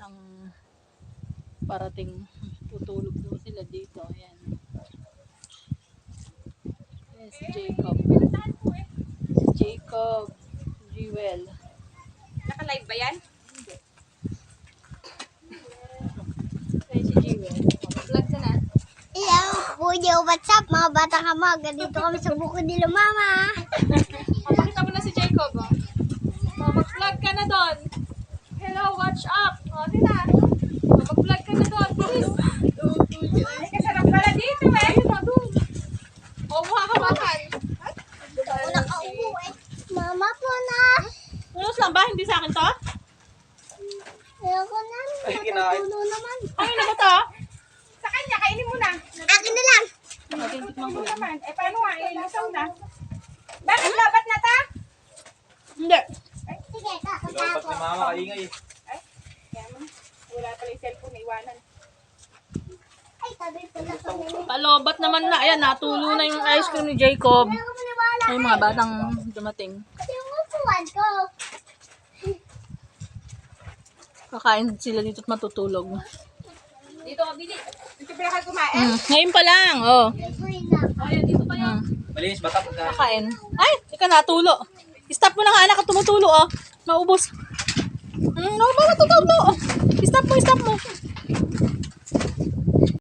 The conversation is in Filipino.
batang parating. Tutulog daw sila dito. Ayan. Ayan si Jacob. Si Jacob. Jewel. Naka-live ba yan? Hindi. Ayan si Jewel. Vlog ka na. Hello, Puyo, what's up mga bata ka mo? Ganito kami sa buko nila mama. Pakita mo na si Jacob. Oh. Mag-vlog ka na doon. Hello, watch up. O, sina. Mag-vlog ka na doon, please. Ay, kasarap pala dito eh. Ayun na doon. O, mukha ka bakal. Ako nakaupo eh. Mama po na. Unos lang ba? Hindi sa akin to? Ayoko na. Natutulog naman. Ano na ba to? Sa kanya, kainin mo na. Akin na lang. Matitikman ko lang. Naman. Eh, paano nga? Eh, lusaw na. Bakit labat na ta? Hindi. Sige, kakata Dapat ko. ni mama kaingay. Ay, kaya mo. Wala pala yung cellphone na iwanan. Ay, tabi pala kami. Palobat naman na. Ayan, natulo na yung ice cream ni Jacob. Hindi ako maniwala. Ay, mga batang dumating. Kasi yung upuan ko. Kakain sila dito at matutulog. Dito ka, Billy. Dito pala ka kumain. Ngayon pa lang. Oh. Ikuin lang. O, yan, dito pa yan. Malinis bata pagka. Kakain. Ay, ika natulo. Stop mo na nga, anak, at tumutulo, oh. Maubos. Maubos, matutulo. Stop mo, stop mo.